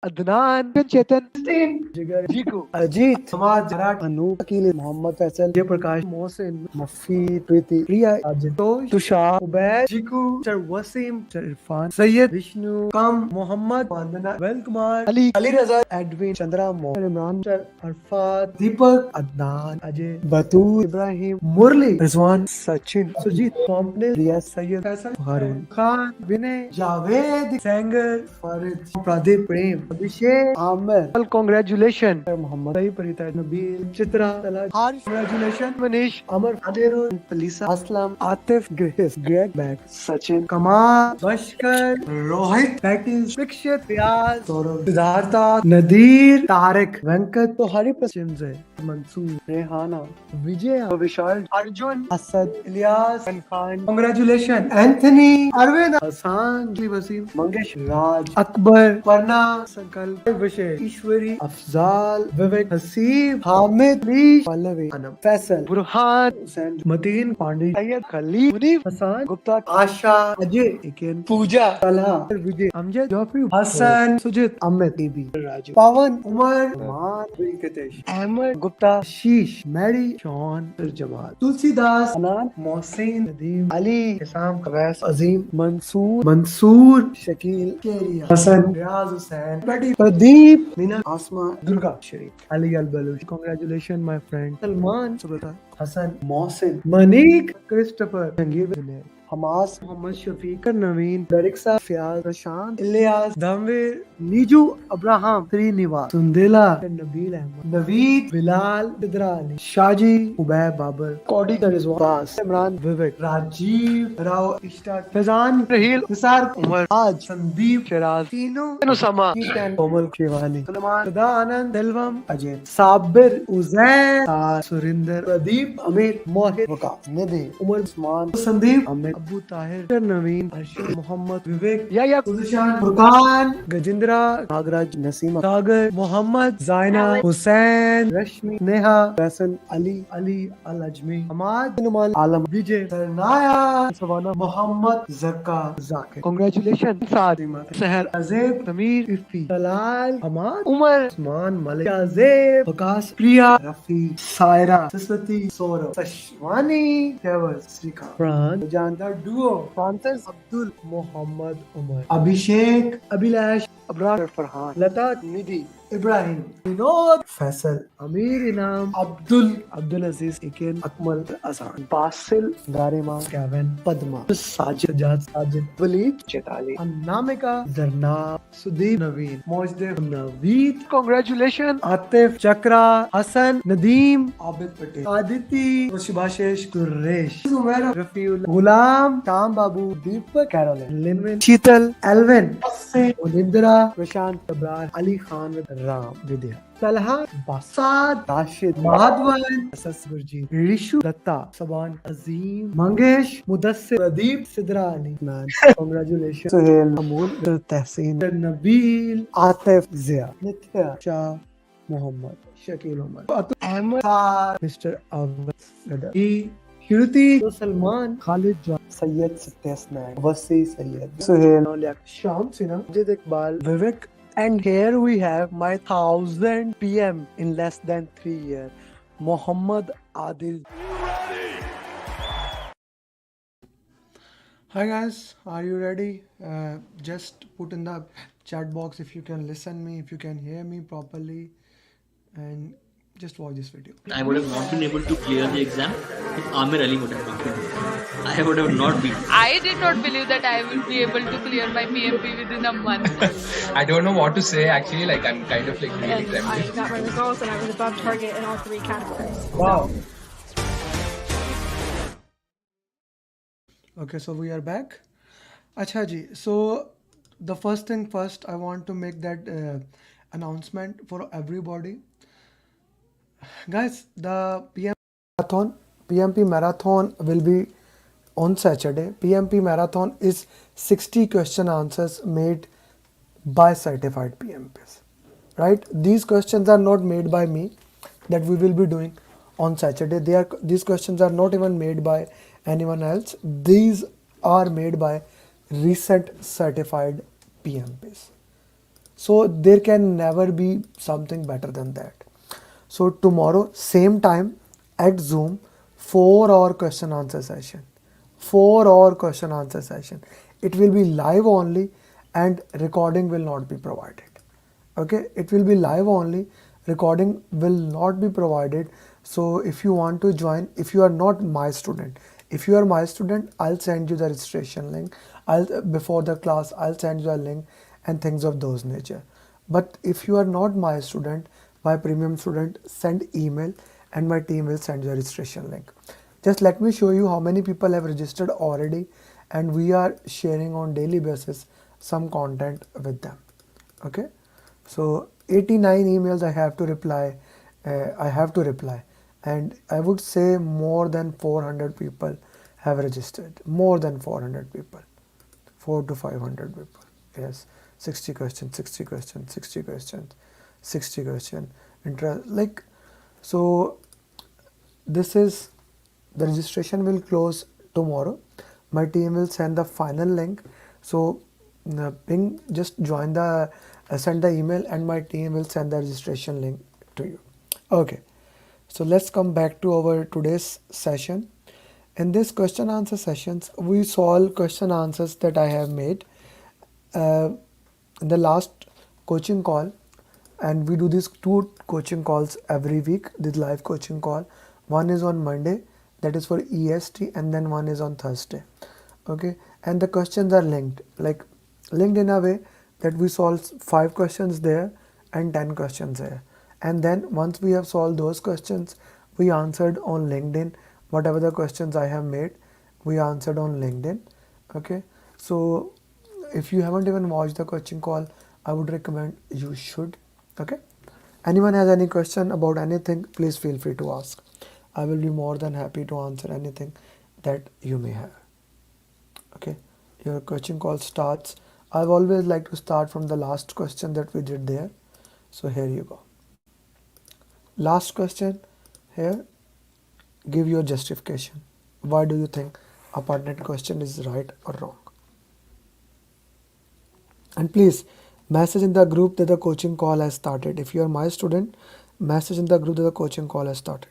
Adnan, Chetan, Jigar, Jiku, Ajit, Samad, Jarat, Anoop, Akil, Mohammad Faisal, Jay Prakash, Mohsin, Mufi, Preeti, Priya, Ajit, Tosh, Tushar, Ubaid, Jiku, Sir Wasim, Sir Irfan, Sayyid, Vishnu, Kam, Mohammad, Vandana, Vel Kumar, Ali Raza, Edwin, Chandra, Mohammed, Imran, Sir Arfat, Deepak, Adnan, Ajay, Batul, Ibrahim, Murli, Rizwan, Sachin, Sujit, Mohammed, Riyaz, Sayyid, Faisal, Harun, Khan, Vinay, Javed, Sanger, Farid, Pradeep, Prem, Abhishek, Amir. Well, congratulations, Muhammad, Saeed, Parita, Nabil, Chitra, Talaj, Harsh, congratulations, Manish, Amar, Adirul, Lisa, Aslam, Atif, Grace, Greg, Beck, Sachin, Kamal, Bashkar, Rohit, Patis, Vikshit, Riyaz, Saurav, Siddhartha, Nadir, Tariq, Venkat, तो हरी पसंद है मंसूर रेहाना विजय विशाल Arjun Asad Ilyas Khan congratulation Anthony Arvind Hasan Wasim Mangesh राज अकबर परना संकल्प विषय ईश्वरी अफजाल विवेक Haseeb Hamid leash Pallavi Anam Faisal Burhan Hussain Mateen Pandey Syed Khalil Munif Hasan Gupta आशा अजय इकेन पूजा तलहा विजय अमजद जाफरी हसन सुजित अमित बीबी राजू पवन उमर वेंकटेश अहमद गुप्ता शीश Mary Shawn Jamal Tulsidas अनान Mohsin Nadeem Ali इसाम कवैस Azeem Mansoor Shakeel Keriya Hasan Riyaz Hussain Betty Pradeep Meena Asma Durga Sharif Ali Al Baloch congratulation my friend Salman सुबता Hasan Mohsin Manik Christopher Jangir Junair हमास मोहम्मद शफीक नवीन दरिक्सा फियाज प्रशांत इलियास धमवीर नीजू अब्राहम श्रीनिवास सुंदेला नबील अहमद नवीद बिलाल बिदरा अली शाजी उबैद बाबर कौडी का रिजवान इमरान विवेक राजीव राव इश्ताक फैजान रहील निसार उमर आज संदीप शराज तीनों नुसमा कोमल शेवानी सलमान सदा आनंद दिलवम अजय साबिर उजैर सुरिंदर प्रदीप अमीर मोहित वकास निधि उमर उस्मान संदीप अमित अबू ताहिर नवीन अर्शद मोहम्मद विवेक या गुलशान फुरकान गजेंद्रा नागराज नसीम सागर मोहम्मद जायना हुसैन रश्मि नेहा फैसल अली अली अल अजमी हमाद नुमान आलम विजय सरनाया सवाना मोहम्मद जक्का जाकिर कांग्रेचुलेशन सादिमा सहर अजेब समीर इफ्ती तलाल हमाद उमर उस्मान मलिक अजेब वकास प्रिया रफी सायरा सरस्वती सौरभ सशवानी फैवज श्रीका प्राण जानदार डुओ फ्रांसिस अब्दुल मोहम्मद उमर अभिषेक अभिलाष अबरार फरहान लता निधि इब्राहिम विनोद फैसल अमीर इनाम अब्दुल अजीज इकेन अकमल असान बासिल गारिमा केविन पद्मा साजिद साजिद वलीद चेताली अनामिका जरनाब सुदीप नवीन मोजदेव नवीद कांग्रेचुलेशन आतिफ चक्रा हसन नदीम आबिद पटेल आदिति सुभाषेश कुरेश उमैर रफीउल गुलाम ताम बाबू दीपक Caroline लिनविन Sheetal Alvin उनिंद्रा Prashant Abrar Ali Khan Ram Vidya Talha बासाद Rashid Madhavan Gurjeet Rishu Datta Saban Azeem Mangesh Mudassir Pradeep Sidra Ali man congratulation Suhail Amul Tehseen Nabeel Atif Jiya Nitya Shah Mohammad Shakeel Umar Ahmed mister Awadh Shruti, Salman, Khalid John, Sayyid Satyasnaik, Wasi Sayyid, Suhail, Sham Sinha, Ajit Iqbal, Vivek, and here we have my 1000 PM in less than 3 years, Muhammad Adil. Hi guys, are you ready? Just put in the chat box if you can listen me, if you can hear me properly, and just watch this video. I would have not been able to clear the exam if Amir Ali would have not been here. I would have not been. I did not believe that I will be able to clear my PMP within a month. I don't know what to say actually, like I'm kind of like really trembling. I got my results and I was above target in all 3 categories. Wow. Okay, so we are back. Acha ji, so the first thing first, I want to make that announcement for everybody. Guys, the PMP marathon will be on Saturday. PMP marathon is 60 question answers made by certified PMPs. Right? These questions are not made by me, that we will be doing on Saturday. These questions are not even made by anyone else. These are made by recent certified PMPs. So there can never be something better than that. So tomorrow, same time at Zoom, 4 hour question answer session. 4 hour question answer session. It will be live only and recording will not be provided. Okay, it will be live only, recording will not be provided. So if you want to join, if you are not my student, if you are my student, I'll send you the registration link. I'll before the class I'll send you a link and things of those nature. But if you are not my student, my premium student, send email and my team will send you a registration link. Just let me show you how many people have registered already, and we are sharing on daily basis some content with them. Okay, so 89 emails I have to reply. And I would say more than 400 people have registered. More than 400 people, 4 to 500 people. Yes, 60 questions, 60 questions, 60 questions, 60 questions. Like, so this is the registration will close tomorrow. My team will send the final link. So ping, just join the send the email and my team will send the registration link to you. Okay, so let's come back to our today's session. In this question answer sessions, we solve question answers that I have made in the last coaching call, and we do these 2 coaching calls every week. This live coaching call, one is on Monday, that is for EST, and then one is on Thursday. Okay, and the questions are linked, like linked in a way that we solve 5 questions there and 10 questions there, and then once we have solved those questions, we answered on LinkedIn. Whatever the questions I have made, we answered on LinkedIn. Okay, so if you haven't even watched the coaching call, I would recommend you should. Okay, anyone has any question about anything, please feel free to ask. I will be more than happy to answer anything that you may have. Okay, your coaching call starts. I've always like to start from the last question that we did there. So here you go. Last question here, give your justification. Why do you think a pertinent question is right or wrong? And please message in the group that the coaching call has started. If you are my student, message in the group that the coaching call has started.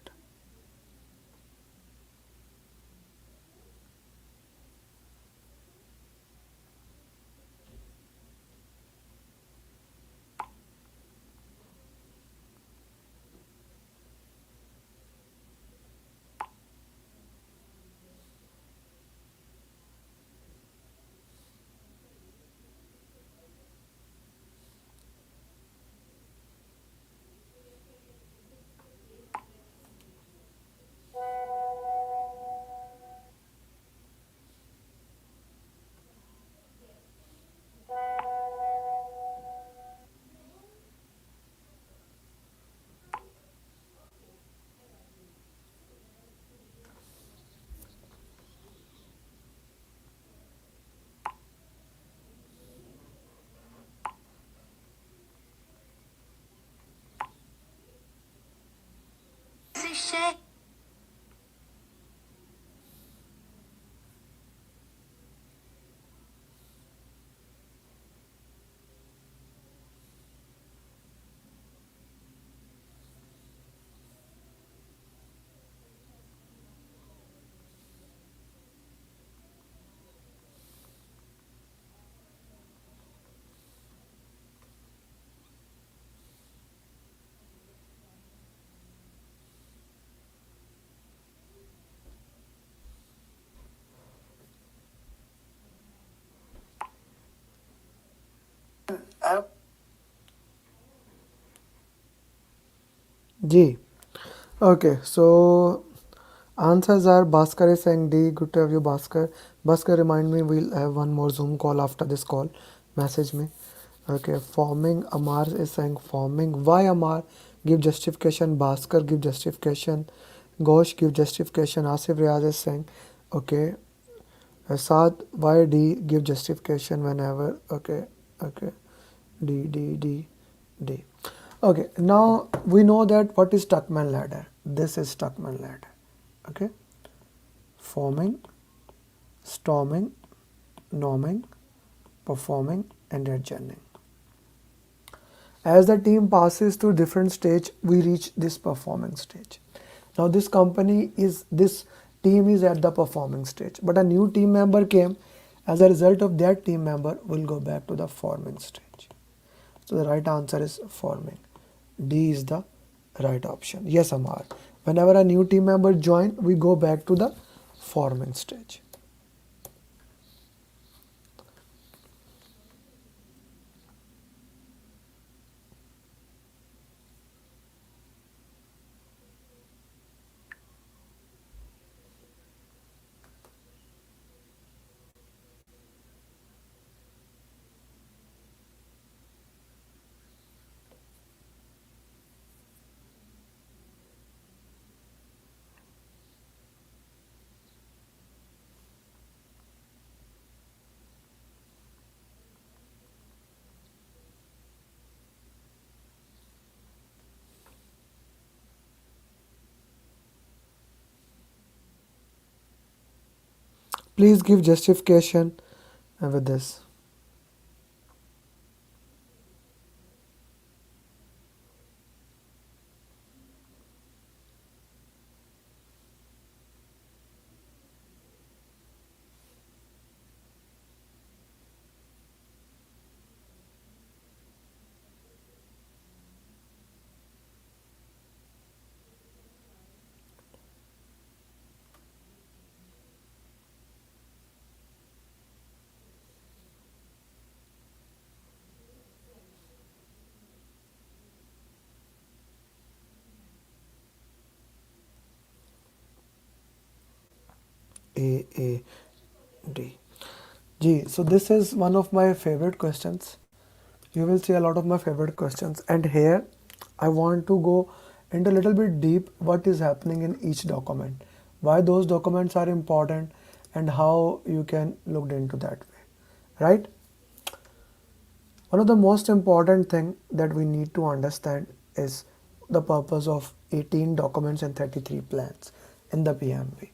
G. Okay, so answers are Bhaskar is saying D. Good to have you, Bhaskar. Bhaskar, remind me, we'll have one more Zoom call after this call. Message me. Okay, forming. Amar is saying forming. Why Amar? Give justification. Bhaskar, give justification. Ghosh, give justification. Asif Riaz is saying, okay. Saad, why D? Give justification whenever. Okay, okay. D. Okay, now we know that what is Tuckman ladder. This is Tuckman ladder. Okay, forming, storming, norming, performing, and adjourning. As the team passes through different stage, we reach this performing stage. Now this team is at the performing stage, but a new team member came. As a result of that team member will go back to the forming stage. So the right answer is forming. D is the right option. Yes, Amar. Whenever a new team member join, we go back to the forming stage. Please give justification with this. A, D. G. So this is one of my favorite questions. You will see a lot of my favorite questions, and here I want to go into a little bit deep what is happening in each document, why those documents are important, and how you can look into that way, right? One of the most important thing that we need to understand is the purpose of 18 documents and 33 plans in the PMP.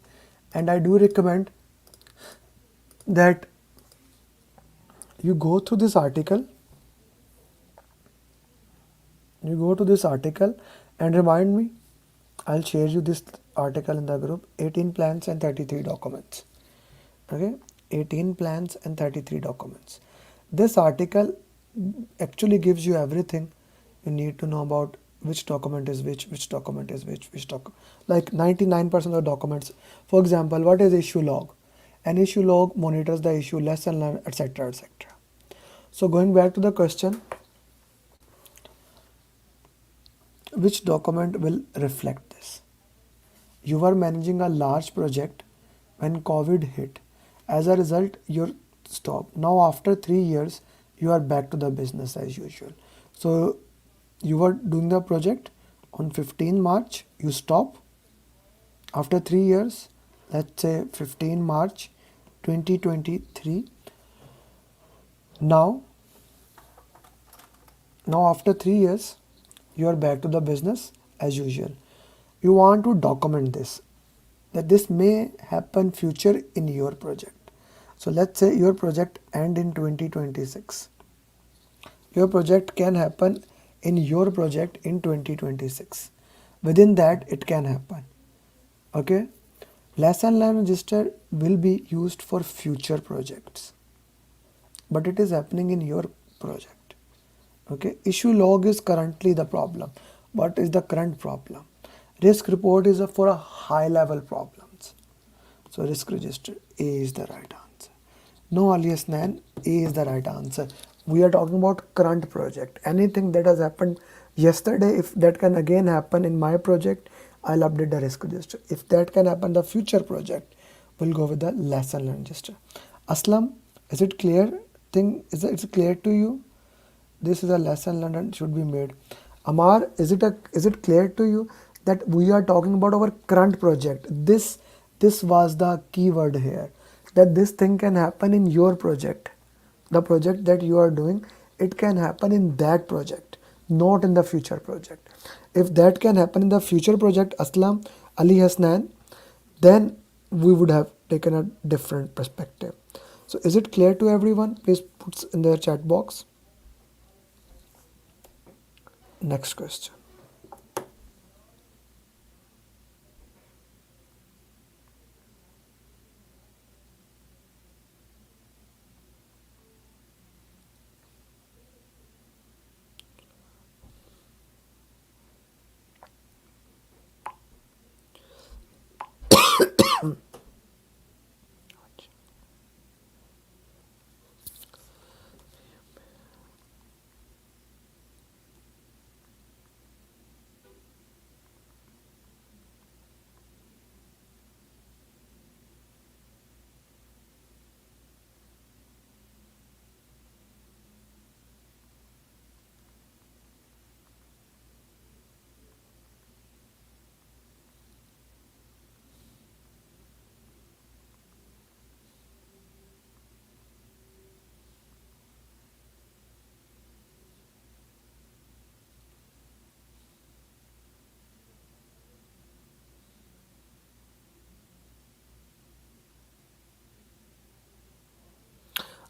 And I do recommend that you go through this article. You go to this article and remind me. I'll share you this article in the group. 18 plans and 33 documents. Okay, 18 plans and 33 documents. This article actually gives you everything you need to know about which document is which document is which document. Like 99% of documents. For example, what is issue log? An issue log monitors the issue, lesson learned, etc. etc. So going back to the question, which document will reflect this? You were managing a large project when COVID hit. As a result, you're stopped. Now after 3 years, you are back to the business as usual. So you were doing the project on 15 March, you stop. After 3 years, let's say 15 March 2023. Now after 3 years, you are back to the business as usual. You want to document this, that this may happen future in your project. So let's say your project end in 2026. Your project can happen in your project in 2026. Within that, it can happen. Okay. Lesson learned register will be used for future projects, but it is happening in your project. Okay. Issue log is currently the problem. What is the current problem? Risk report is for a high level problems. So risk register, A is the right answer. No, alias Nan, A is the right answer. We are talking about current project. Anything that has happened yesterday, if that can again happen in my project, I'll update the risk register. If that can happen the future project, we'll go with the lesson learned register. Aslam, is it clear? Is it clear to you? This is a lesson learned and should be made. Amar, is it clear to you that we are talking about our current project? This was the keyword here, that this thing can happen in your project. The project that you are doing, it can happen in that project, not in the future project. If that can happen in the future project, Aslam, Ali Hasnan, then we would have taken a different perspective. So is it clear to everyone? Please put in the chat box. Next question.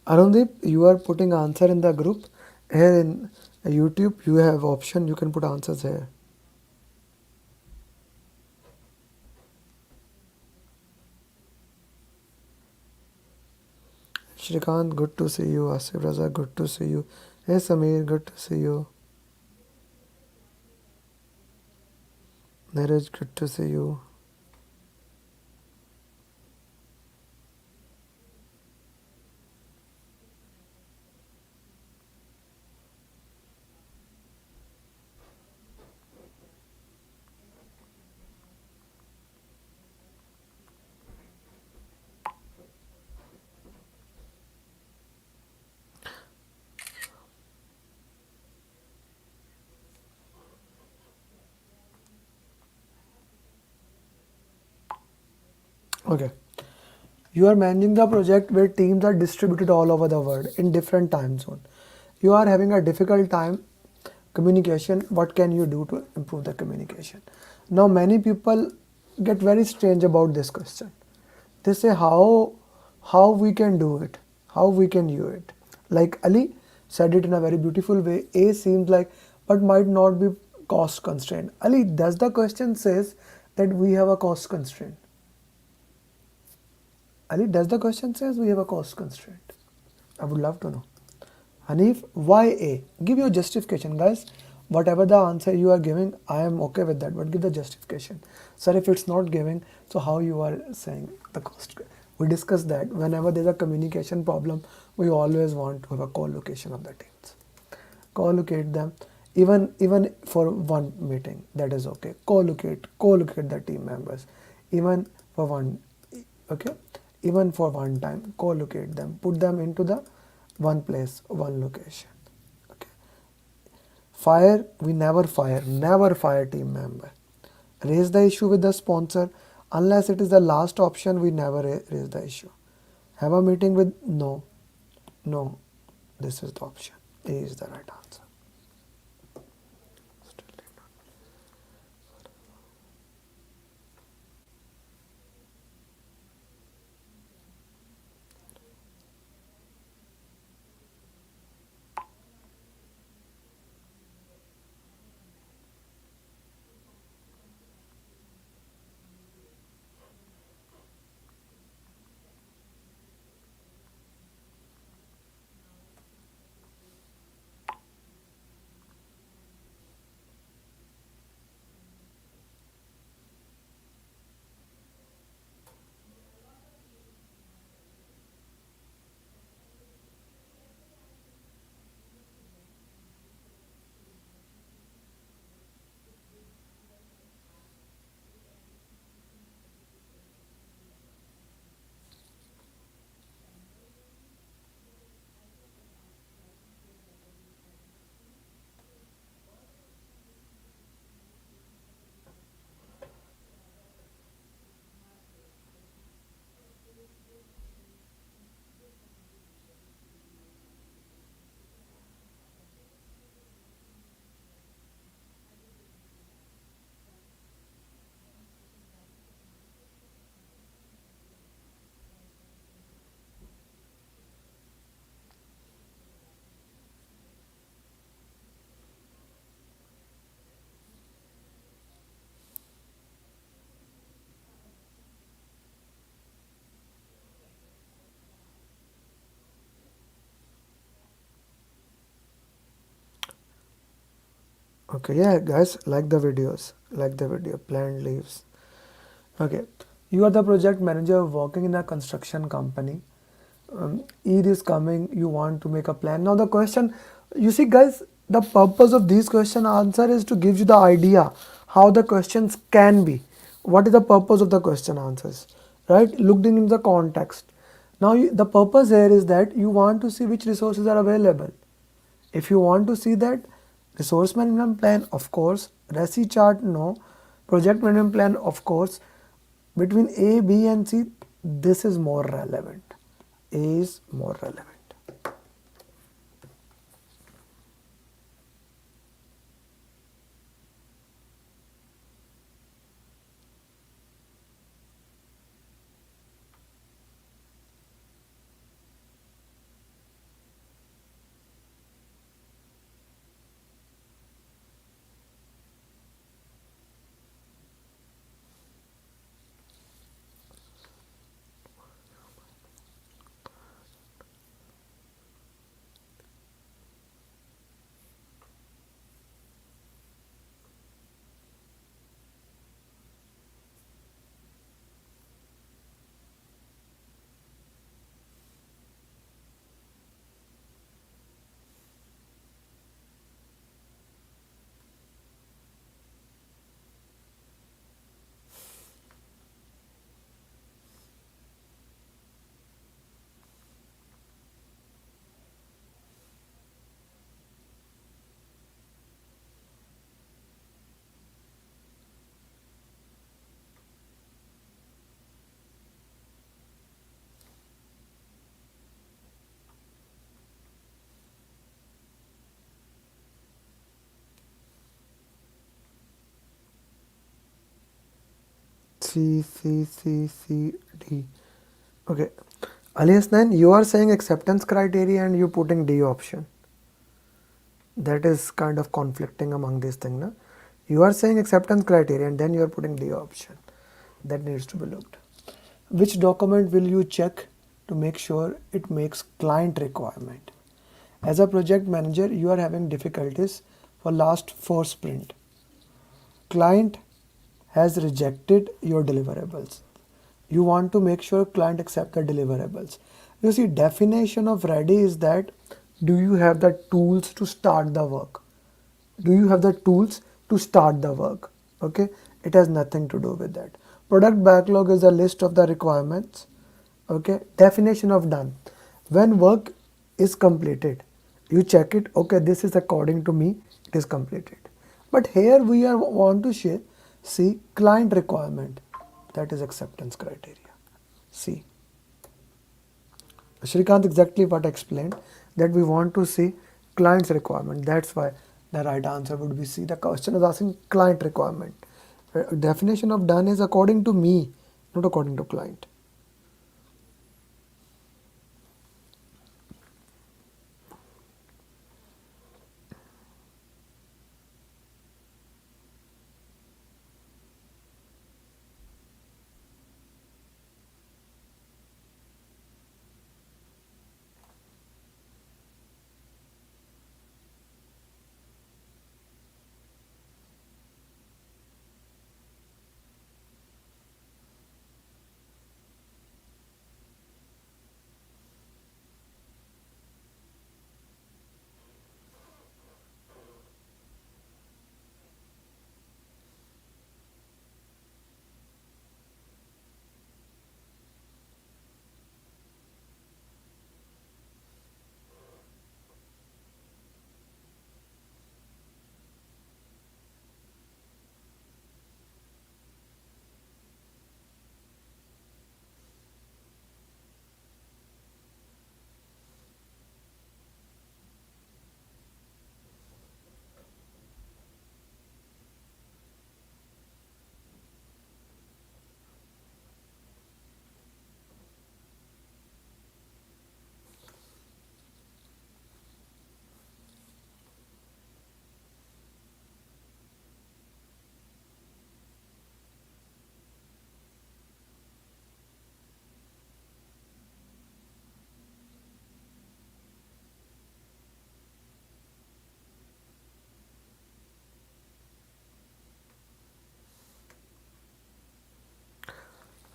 Arundip, you are putting answer in the group. Here in YouTube, you have option. You can put answers here. Shrikant, good to see you. Asif Raza, good to see you. Hey Samir, good to see you. Neeraj, good to see you. Okay. You are managing the project where teams are distributed all over the world in different time zone. You are having a difficult time communication. What can you do to improve the communication? Now many people get very strange about this question. They say how we can do it, how we can do it. Like Ali said it in a very beautiful way. A seems like but might not be cost constraint. Ali, does the question says that we have a cost constraint? Ali, does the question says we have a cost constraint? I would love to know. Hanif, why A? Give your justification, guys. Whatever the answer you are giving, I am okay with that, but give the justification. Sir, if it's not giving, so how you are saying the cost? We discussed that whenever there's a communication problem, we always want to have a co-location of the teams. Co-locate them, even for one meeting, that is okay. Co-locate the team members, even for one, okay, even for one time. Co-locate them, put them into the one place, one location. Okay. Fire, we never fire team member. Raise the issue with the sponsor. Unless it is the last option, we never raise the issue. Have a meeting with, no. This is the option. A is the right answer. Okay, yeah, guys, like the videos, like the video, planned leaves. Okay, you are the project manager working in a construction company. Eid is coming, you want to make a plan. Now the question, you see guys, the purpose of these question answer is to give you the idea how the questions can be. What is the purpose of the question answers, right? Looking in the context. Now the purpose here is that you want to see which resources are available. If you want to see that resource management plan, of course, RESI chart, no, project management plan, of course, between A, B and C, this is more relevant. A is more relevant. C, C, C, C, D. Okay. Alias 9, you are saying acceptance criteria and you putting D option. That is kind of conflicting among these things. Na? You are saying acceptance criteria and then you are putting D option. That needs to be looked. Which document will you check to make sure it makes client requirement? As a project manager, you are having difficulties for last 4 sprint. Client has rejected your deliverables. You want to make sure client accept the deliverables. You see, definition of ready is that do you have the tools to start the work? Do you have the tools to start the work? Okay, it has nothing to do with that. Product backlog is a list of the requirements. Okay, definition of done. When work is completed, you check it. Okay, this is according to me, it is completed. But here we are want to see client requirement, that is acceptance criteria. See, Shrikant, exactly what I explained, that we want to see client's requirement. That's why the right answer would be C. The question is asking client requirement. Definition of done is according to me, not according to client.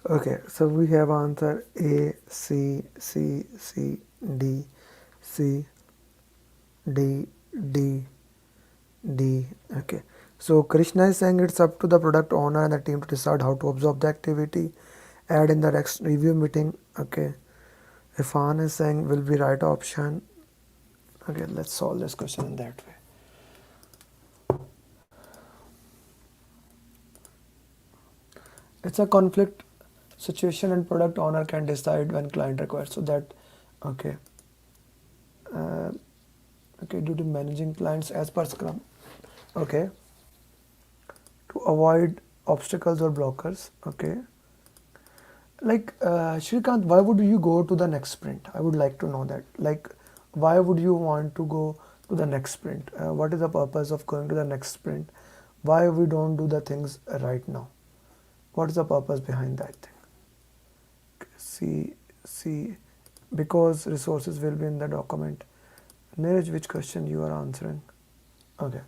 Okay, so we have answer A, C, C, C, D, C, D, D, D. Okay, so Krishna is saying it's up to the product owner and the team to decide how to observe the activity, add in the next review meeting. Okay, Irfan is saying will be right option. Okay, let's solve this question in that way. It's a conflict situation and product owner can decide when client requires. So that, okay, uh, okay, due to managing clients as per Scrum. Okay, to avoid obstacles or blockers. Okay, like Shrikant, why would you go to the next sprint? I would like to know that. Like, why would you want to go to the next sprint? What is the purpose of going to the next sprint? Why we don't do the things right now? What is the purpose behind that thing? See, because resources will be in the document. Neeraj, which question you are answering? Okay,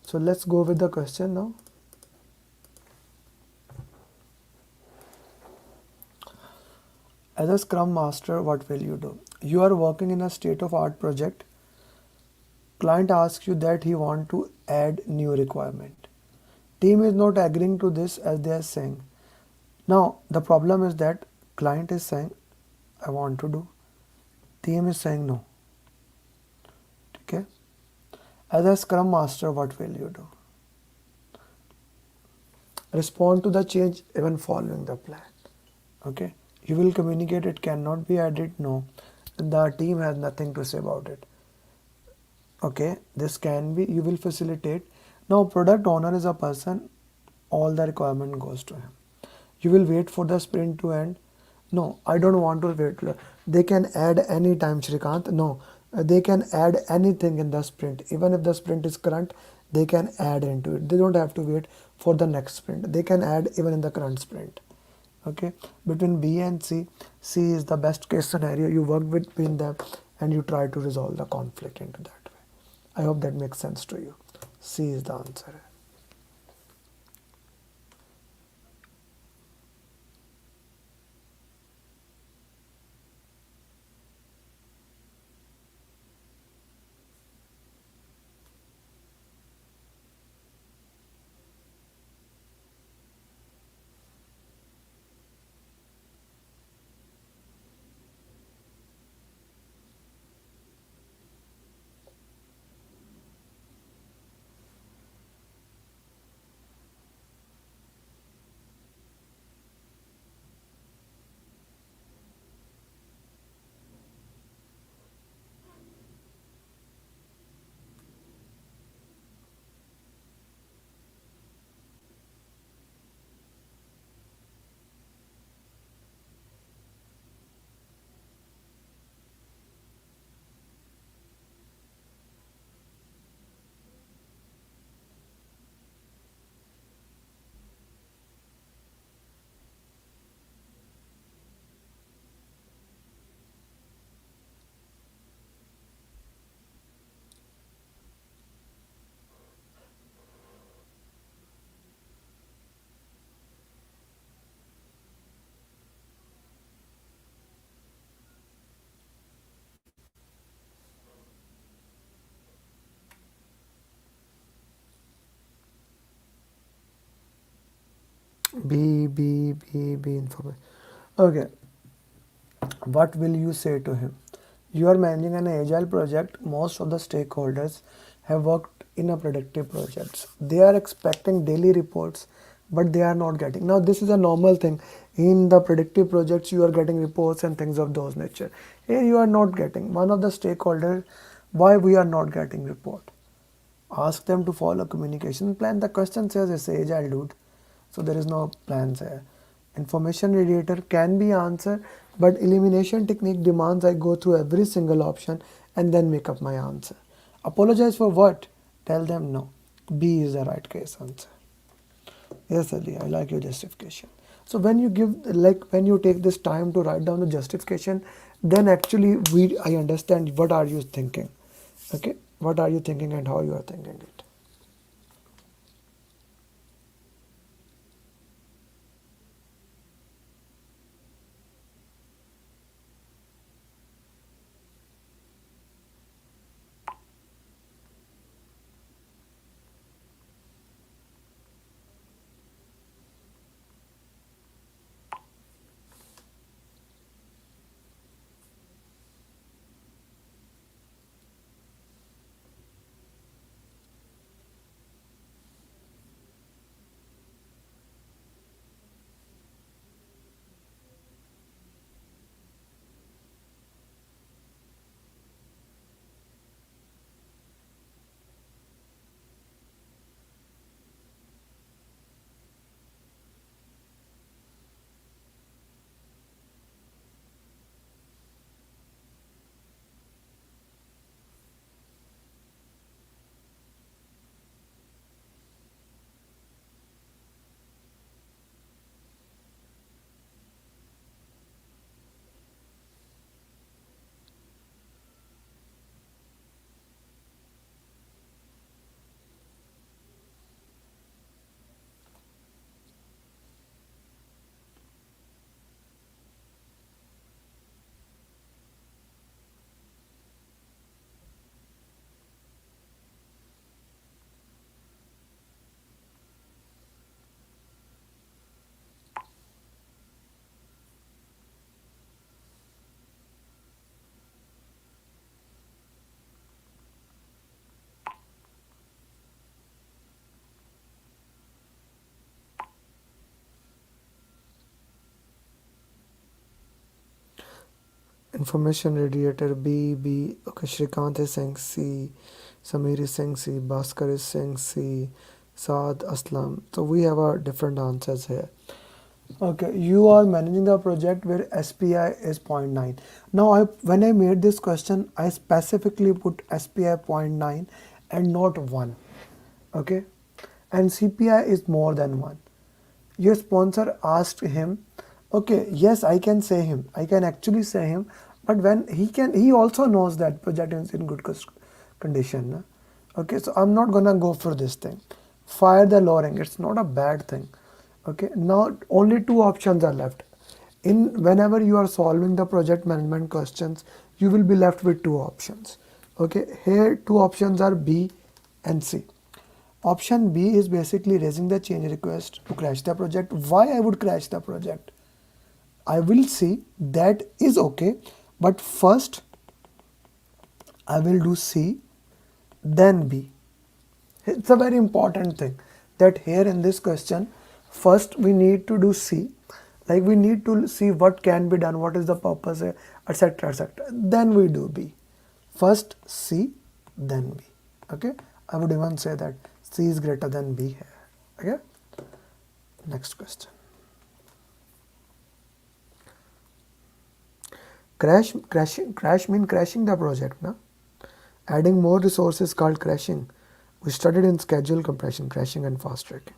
so let's go with the question now. As a Scrum Master, what will you do? You are working in a state-of-art project. Client asks you that he want to add new requirement. Team is not agreeing to this as they are saying. Now, the problem is that client is saying, I want to do. Team is saying no. Okay. As a Scrum Master, what will you do? Respond to the change even following the plan. Okay. You will communicate it cannot be added. No. The team has nothing to say about it. Okay. This can be, you will facilitate. Now, product owner is a person, all the requirement goes to him. You will wait for the sprint to end. No, I don't want to wait. They can add any time, Shrikant. No, they can add anything in the sprint. Even if the sprint is current, they can add into it. They don't have to wait for the next sprint. They can add even in the current sprint. Okay, between B and C, C is the best case scenario. You work between them and you try to resolve the conflict into that way. I hope that makes sense to you. C is the answer. B information. Okay, what will you say to him? You are managing an agile project. Most of the stakeholders have worked in a predictive projects. They are expecting daily reports, but they are not getting. Now, this is a normal thing. In the predictive projects, you are getting reports and things of those nature. Here, you are not getting. One of the stakeholders, why we are not getting report? Ask them to follow communication plan. The question says it's agile, dude. So there is no plans here. Information radiator can be answered, but elimination technique demands I go through every single option and then make up my answer. Apologize for what? Tell them no. B is the right case answer. Yes, Ali, I like your justification. So when you give, like when you take this time to write down the justification, then actually I understand what are you thinking. Okay, what are you thinking and how you are thinking it. Information radiator B. Okay, Shrikant is saying C. Samir is saying C. Bhaskar is saying C. Saad Aslam. So we have our different answers here. Okay, you are managing a project where SPI is 0.9. Now, when I made this question, I specifically put SPI 0.9 and not 1. Okay, and CPI is more than 1. Your sponsor asked him, okay, yes, I can say him. I can actually say him, but when he also knows that project is in good condition. Na? Okay, so I'm not gonna go for this thing. Fire the lowering. It's not a bad thing. Okay, now only two options are left. Whenever you are solving the project management questions, you will be left with two options. Okay, here two options are B and C. Option B is basically raising the change request to crash the project. Why I would crash the project? I will see that is okay, but first I will do C, then B. It's a very important thing that here in this question, first we need to do C, like we need to see what can be done, what is the purpose, etc., etc. Then we do B. First C, then B. Okay, I would even say that C is greater than B here. Okay, next question. Crash mean crashing the project, na? Adding more resources called crashing. We studied in schedule compression, crashing and fast tracking.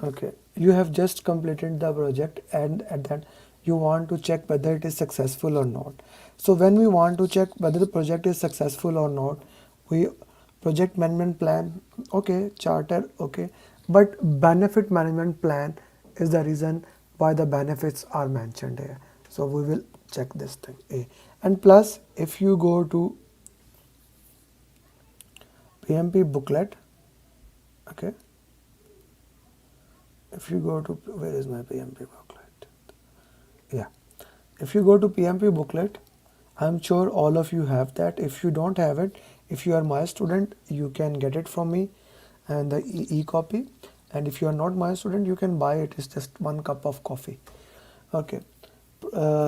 Okay, you have just completed the project and at that you want to check whether it is successful or not. So when we want to check whether the project is successful or not, we project management plan, okay, charter, okay, but benefit management plan is the reason why the benefits are mentioned here. So we will check this thing A. And plus if you go to PMP booklet, okay, if you go to, where is my PMP booklet? Yeah, if you go to PMP booklet, I'm sure all of you have that. If you don't have it, if you are my student, you can get it from me and the e-copy, and if you are not my student, you can buy it. It's just 1 cup of coffee. Okay,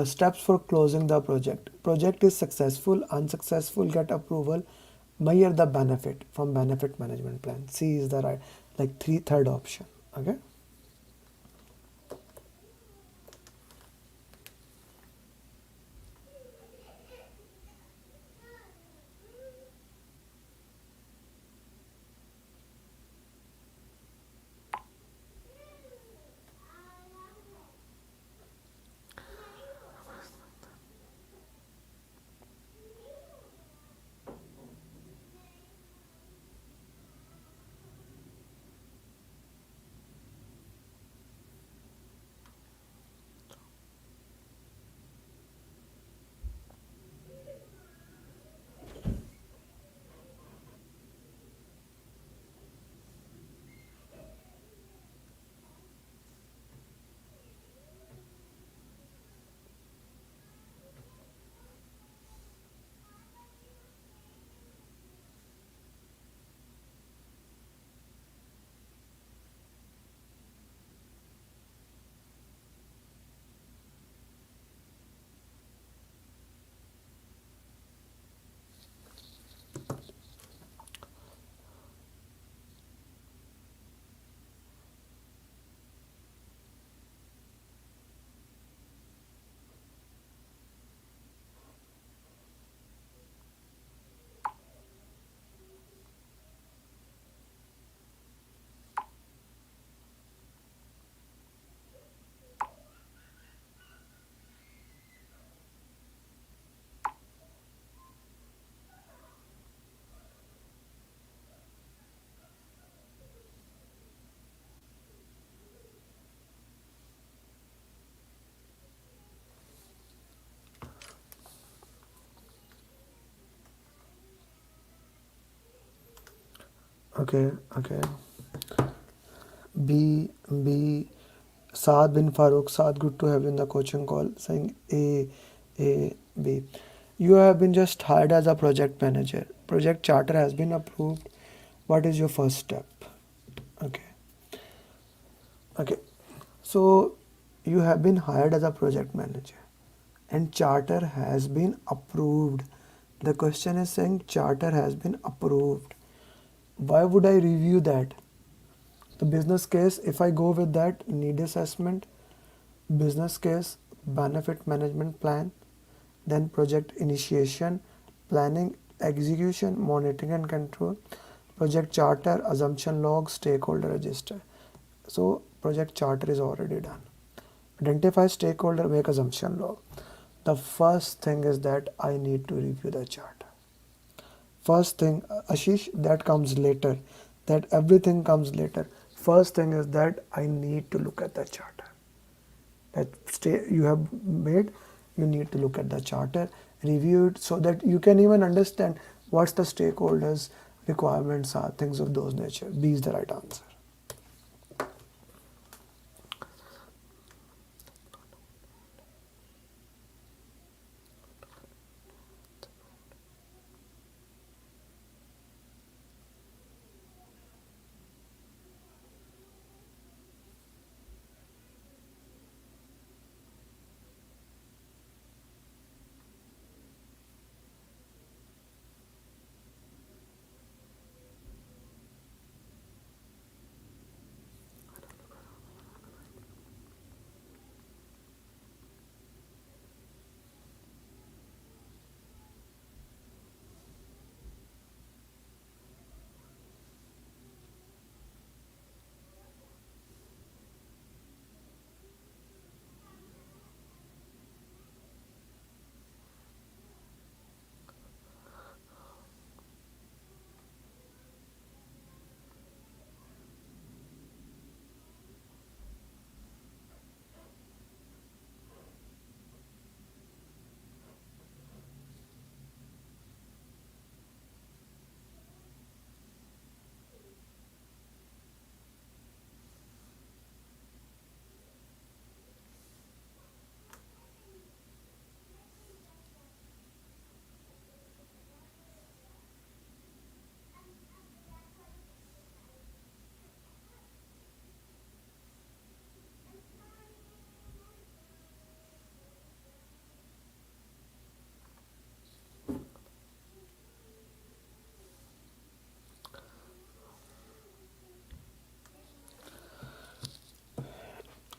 steps for closing the project is successful, unsuccessful, get approval, measure the benefit from benefit management plan. C is the right, like third option. Okay. Okay, okay. B Saad bin Farooq. Saad, good to have you in the coaching call. Saying B. You have been just hired as a project manager. Project charter has been approved. What is your first step? Okay, okay. So you have been hired as a project manager and charter has been approved. The question is saying charter has been approved. Why would I review that? The business case, if I go with that, need assessment, business case, benefit management plan, then project initiation, planning, execution, monitoring and control, project charter, assumption log, stakeholder register. So project charter is already done. Identify stakeholder, make assumption log. The first thing is that I need to review the charter. First thing, Ashish, that comes later. That everything comes later. First thing is that I need to look at the charter. That you have made, you need to look at the charter, review it so that you can even understand what's the stakeholders' requirements are, things of those nature. B is the right answer.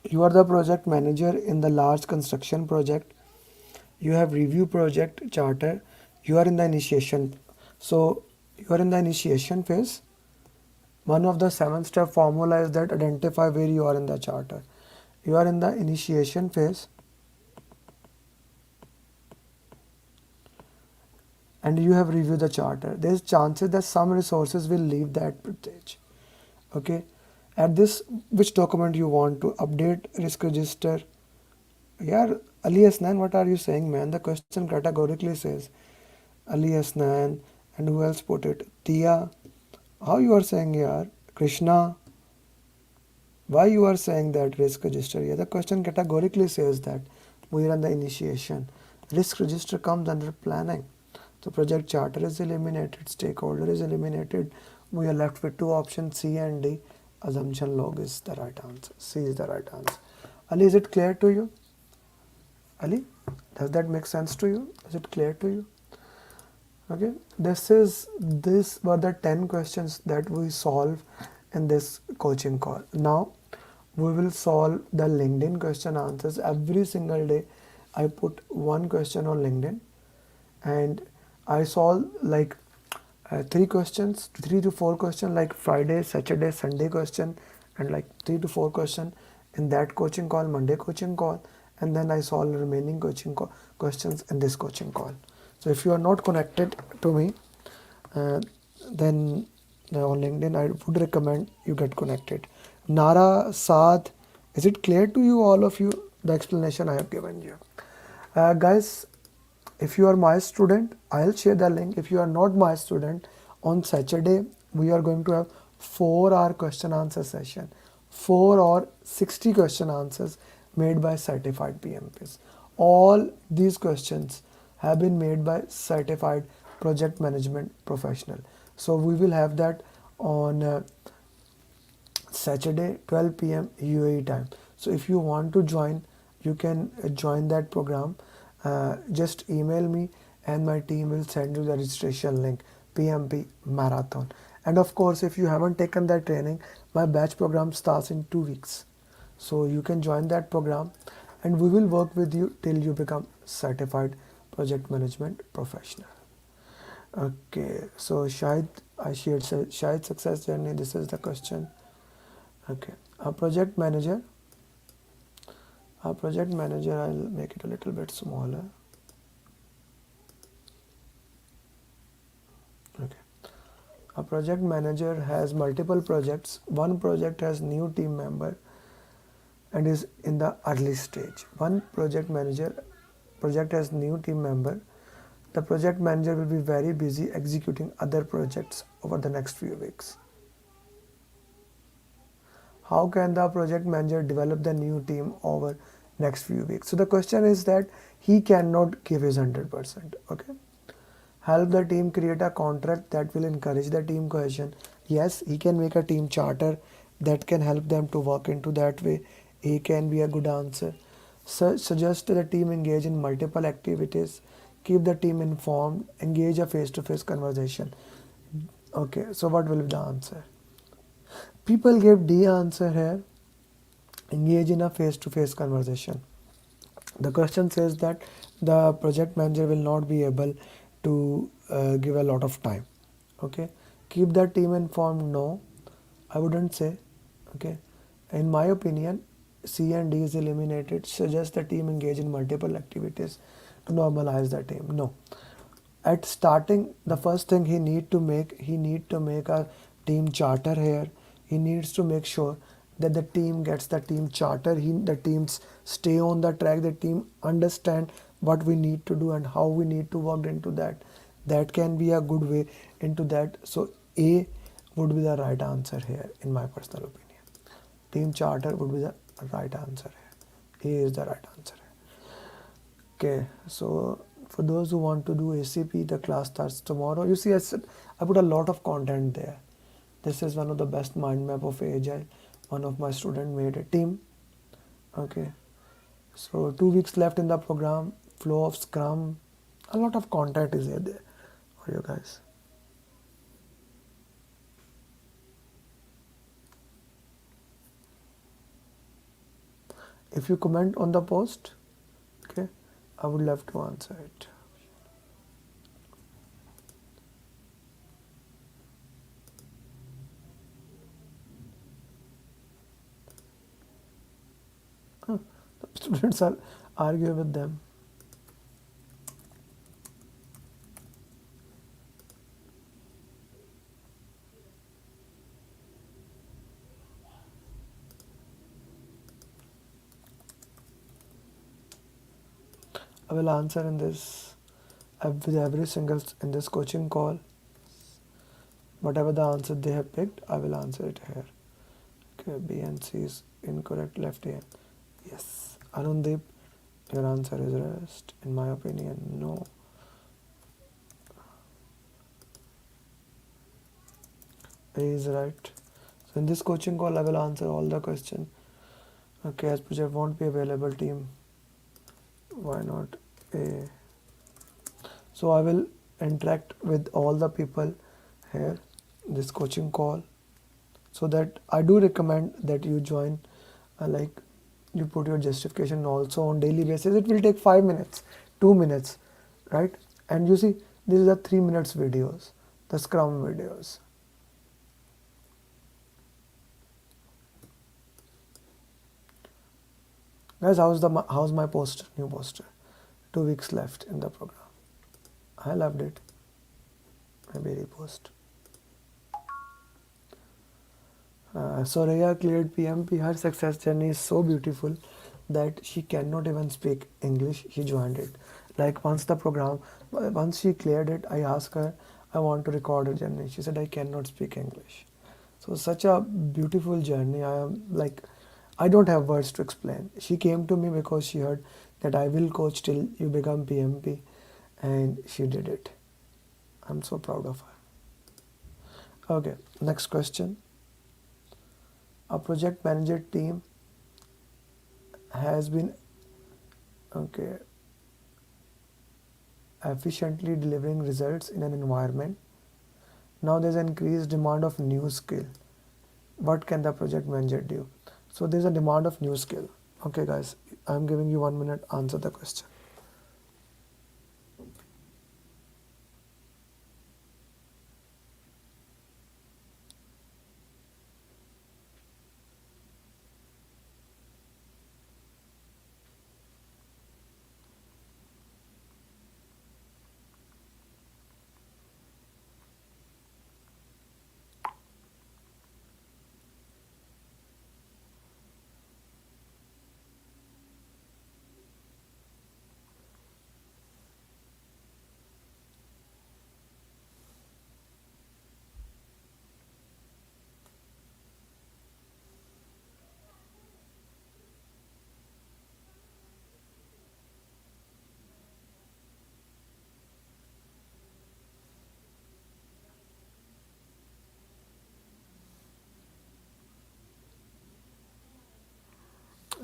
You are the project manager in the large construction project. You have review project charter. You are in the initiation. So you are in the initiation phase. One of the 7-step formula is that identify where you are in the charter. You are in the initiation phase and you have reviewed the charter. There is chances that some resources will leave that stage. Okay. At this, which document you want to update risk register? Yeah, Ali Hasnan, what are you saying, man? The question categorically says Ali Hasnan, and who else put it? Tia. How you are saying, yaar? Krishna. Why you are saying that risk register? Yeah, the question categorically says that we are on the initiation. Risk register comes under planning. So project charter is eliminated, stakeholder is eliminated. We are left with two options, C and D. Assumption log is the right answer. C is the right answer. Ali, is it clear to you? Ali, does that make sense to you? Is it clear to you? Okay, these were the 10 questions that we solve in this coaching call. Now we will solve the LinkedIn question answers. Every single day I put one question on LinkedIn and I solve like 3 questions, 3 to 4 questions, like Friday, Saturday, Sunday question, and like 3 to 4 questions in that coaching call, Monday coaching call, and then I solve the remaining coaching questions in this coaching call. So if you are not connected to me, then on LinkedIn, I would recommend you get connected. Nara, Saad, is it clear to you, all of you, the explanation I have given you? Guys, if you are my student, I'll share the link. If you are not my student, on Saturday we are going to have 4-hour question answer session, 4 or 60 question answers made by certified PMPs. All these questions have been made by certified project management professional. So we will have that on Saturday 12 p.m. UAE time. So if you want to join, you can join that program. Just email me and my team will send you the registration link, PMP Marathon. And of course, if you haven't taken that training, my batch program starts in 2 weeks. So you can join that program and we will work with you till you become certified project management professional. Okay, so Shahid, I shared Shahid success journey. This is the question. Okay, a project manager. I'll make it a little bit smaller. Okay, a project manager has multiple projects. One project has new team member and is in the early stage. One project has new team member. The project manager will be very busy executing other projects over the next few weeks. How can the project manager develop the new team over next few weeks? So the question is that he cannot give his 100%. Okay. Help the team create a contract that will encourage the team cohesion. Yes, he can make a team charter that can help them to work into that way. A can be a good answer. Suggest the team engage in multiple activities. Keep the team informed. Engage a face-to-face conversation. Okay, so what will be the answer? People gave D answer here. Engage in a face-to-face conversation. The question says that the project manager will not be able to give a lot of time. Okay, keep the team informed. No, I wouldn't say. Okay, in my opinion, C and D is eliminated. Suggest the team engage in multiple activities to normalize the team. No, at starting, the first thing he need to make a team charter here. He needs to make sure that the team gets the team charter. The teams stay on the track. The team understand what we need to do and how we need to work into that. That can be a good way into that. So A would be the right answer here, in my personal opinion. Team charter would be the right answer here. A is the right answer here. Okay, so for those who want to do ACP, the class starts tomorrow. You see, I put a lot of content there. This is one of the best mind map of Agile. One of my students made a team. Okay, so 2 weeks left in the program. Flow of Scrum. A lot of content is there for you guys. If you comment on the post, okay, I would love to answer it. The students are arguing with them. I will answer in this with every single in this coaching call. Whatever the answer they have picked, I will answer it here. Okay, B and C is incorrect. Left hand. Yes. Arundeep, your answer is rest. In my opinion, no. A is right. So in this coaching call, I will answer all the questions. Okay, as project won't be available, team. Why not A? So I will interact with all the people here, this coaching call, so that I do recommend that you join, like you put your justification also on daily basis. It will take 5 minutes, 2 minutes, right? And you see, this is the 3 minutes videos, the Scrum videos. Guys, how's my poster, new poster? 2 weeks left in the program. I loved it. Maybe repost. Soraya cleared PMP. Her success journey is so beautiful that she cannot even speak English. She joined it. Like once she cleared it, I asked her, I want to record a journey. She said, I cannot speak English. So such a beautiful journey. I am like, I don't have words to explain. She came to me because she heard that I will coach till you become PMP, and she did it. I'm so proud of her. Okay, next question. A project manager team has been okay efficiently delivering results in an environment. Now there's an increased demand of new skill. What can the project manager do? So there's a demand of new skill. Okay guys, I'm giving you 1 minute, answer the question.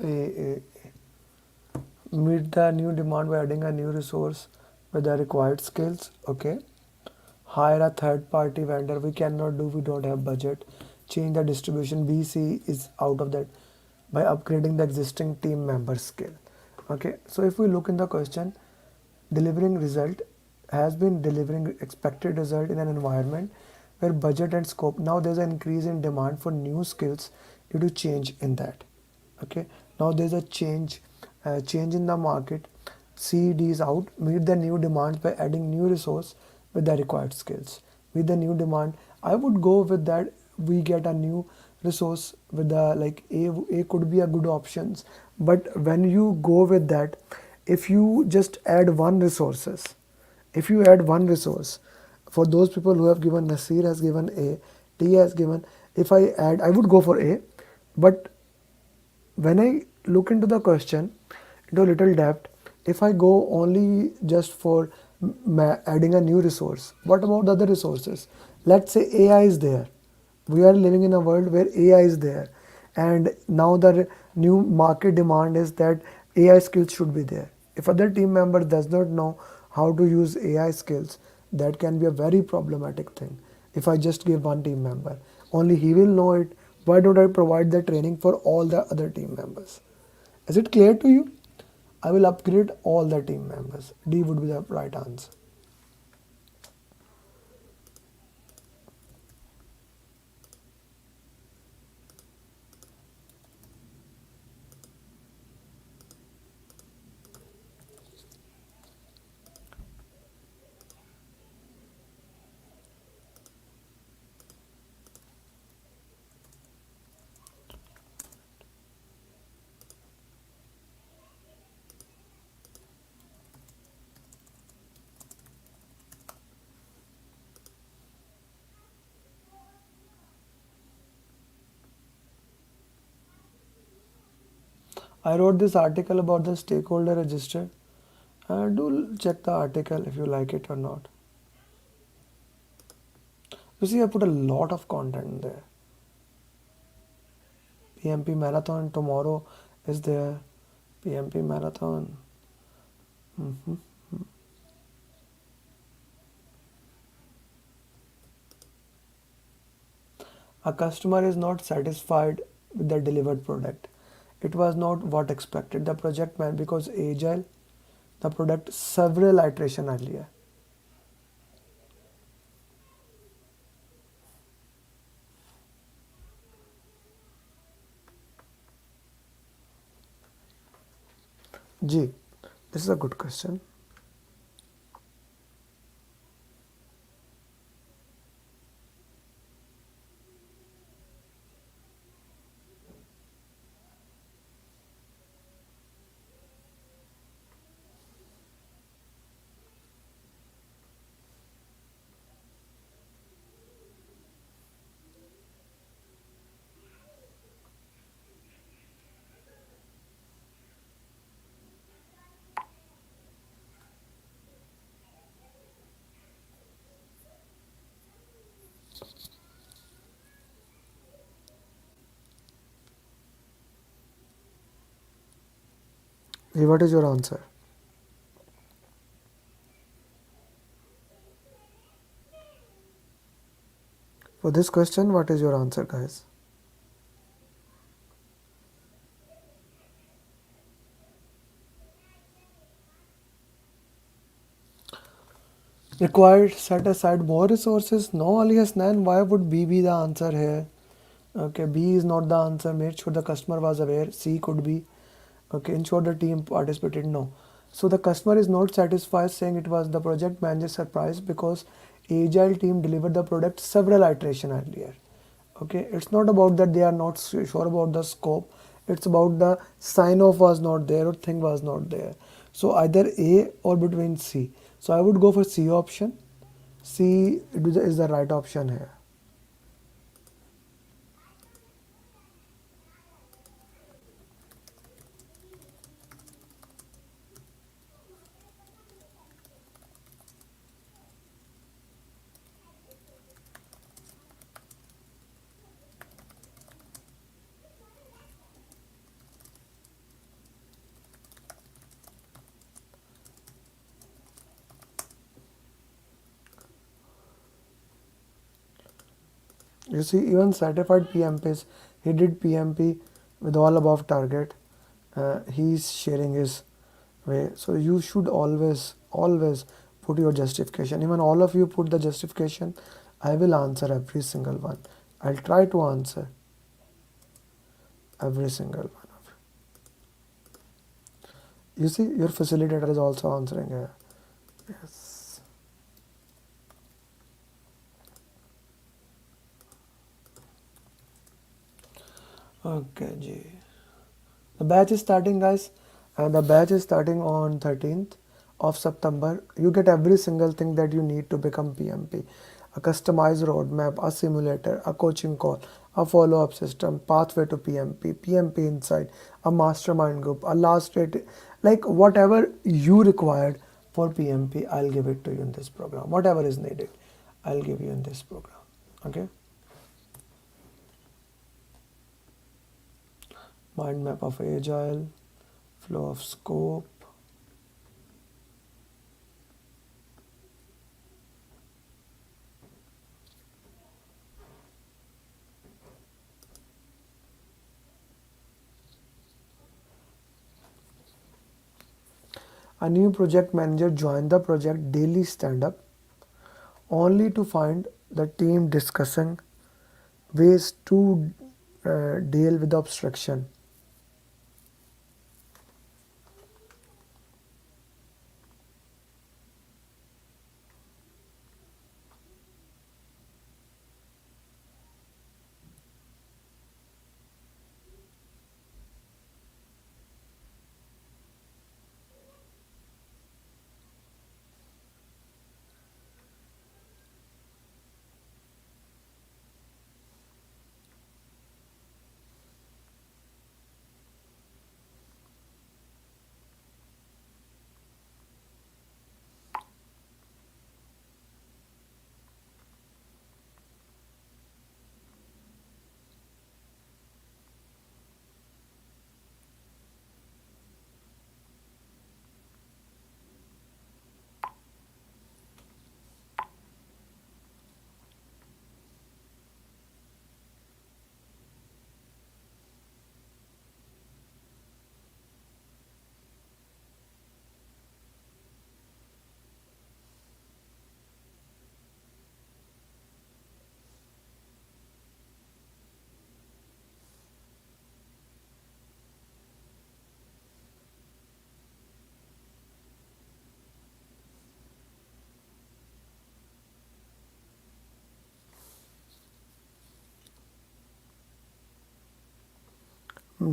A, meet the new demand by adding a new resource with the required skills. Okay, hire a third party vendor. We cannot do, we don't have budget. Change the distribution. BC is out of that by upgrading the existing team member skill. Okay, so if we look in the question, delivering result has been delivering expected result in an environment where budget and scope, now there's an increase in demand for new skills due to change in that. Okay, now there's a change in the market. CED is out. Meet the new demands by adding new resource with the required skills. With the new demand, I would go with that. We get a new resource with the like A could be a good options, but when you go with that, if you just add one resources, if you add one resource, for those people who have given, Nasir has given A, T has given, if I add, I would go for A, but when I look into the question into a little depth, if I go only just for adding a new resource, what about the other resources? Let's say AI is there. We are living in a world where AI is there, and now the new market demand is that AI skills should be there. If other team member does not know how to use AI skills, that can be a very problematic thing. If I just give one team member, only he will know it. Why don't I provide the training for all the other team members? Is it clear to you? I will upgrade all the team members. D would be the right answer. I wrote this article about the stakeholder register. Do check the article if you like it or not. You see, I put a lot of content there. PMP marathon tomorrow is there. PMP marathon. A customer is not satisfied with the delivered product. It was not what expected. The project man, because agile, the product several iteration earlier. G, this is a good question. Hey, what is your answer? For this question, what is your answer, guys? Required set aside more resources. No, alias Nan. Why would B be the answer here? Okay, B is not the answer. Made sure the customer was aware. C could be. Okay, ensure the team participated. No. So the customer is not satisfied, saying it was the project manager's surprise because agile team delivered the product several iteration earlier. Okay, it's not about that they are not sure about the scope. It's about the sign off was not there or thing was not there. So either A or between C. So I would go for C option. C is the right option here. You see, even certified PMPs, he did PMP with all above target. He's sharing his way. So you should always put your justification. Even all of you put the justification. I will answer every single one. I'll try to answer every single one of you. You see, your facilitator is also answering here. Yes. Okay, G. The batch is starting, guys, and the batch is starting on 13th of September. You get every single thing that you need to become PMP: a customized roadmap, a simulator, a coaching call, a follow-up system, pathway to PMP, PMP Insight, a mastermind group, a last rate, like whatever you required for PMP, I'll give it to you in this program. Whatever is needed, I'll give you in this program. Okay. Mind map of agile, flow of scope, a new project manager joined the project daily stand-up only to find the team discussing ways to deal with obstruction.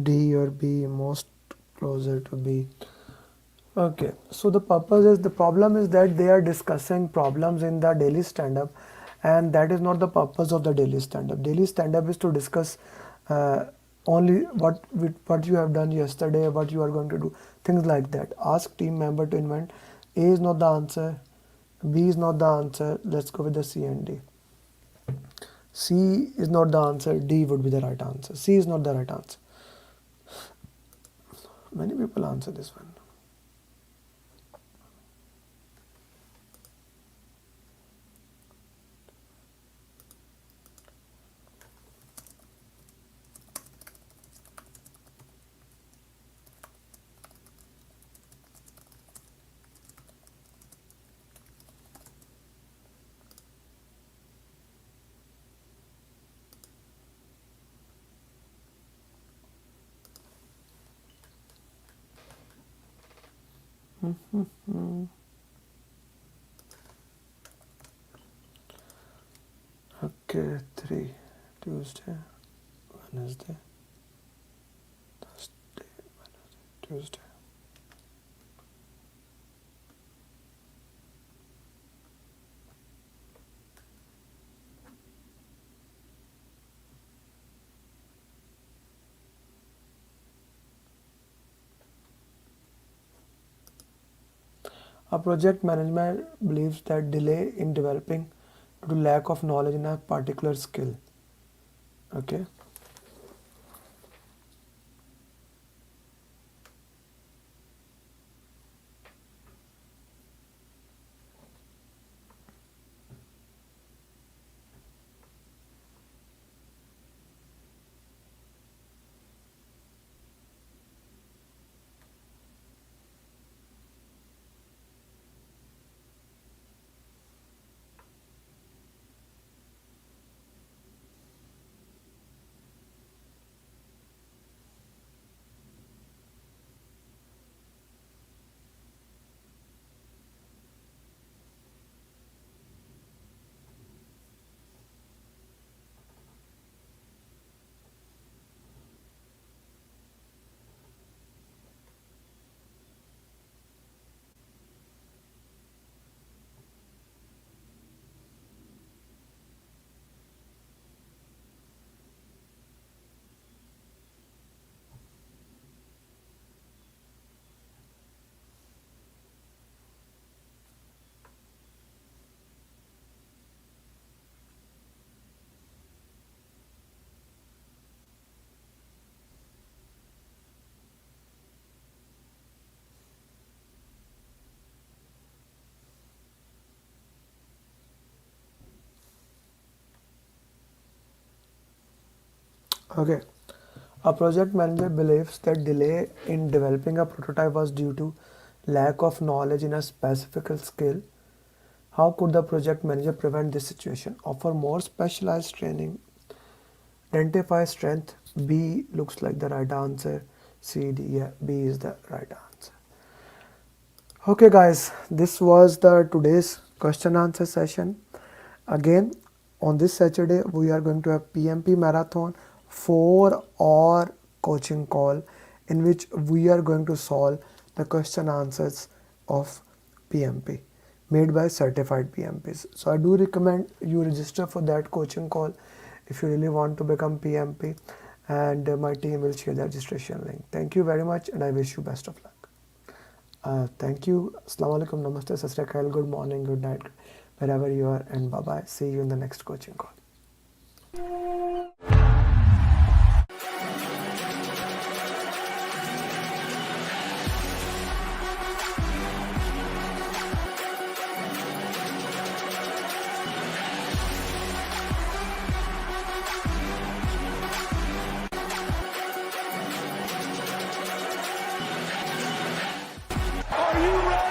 D or B, most closer to B. Okay, so the purpose is, the problem is that they are discussing problems in the daily stand-up, and that is not the purpose of the daily stand-up. Daily stand-up is to discuss only what you have done yesterday, what you are going to do, things like that. Ask team member to invent. A is not the answer, B is not the answer. Let's go with the C and D. C is not the answer, D would be the right answer. C is not the right answer. Many people answer this one. Okay, 3 Tuesday, Wednesday, Thursday, Wednesday, Tuesday. A project management believes that delay in developing due to lack of knowledge in a particular skill. Okay. Okay. A project manager believes that delay in developing a prototype was due to lack of knowledge in a specific skill. How could the project manager prevent this situation? Offer more specialized training. Identify strength. B looks like the right answer. C, D, yeah, B is the right answer. Okay guys, this was the today's question answer session. Again, on this Saturday we are going to have PMP marathon 4-hour coaching call in which we are going to solve the question answers of PMP made by certified PMPs. So I do recommend you register for that coaching call if you really want to become PMP, and my team will share the registration link. Thank you very much and I wish you best of luck. Thank you. Assalamu alaikum, namaste, sat sri akal, good morning, good night, wherever you are, and bye bye. See you in the next coaching call. Are you ready?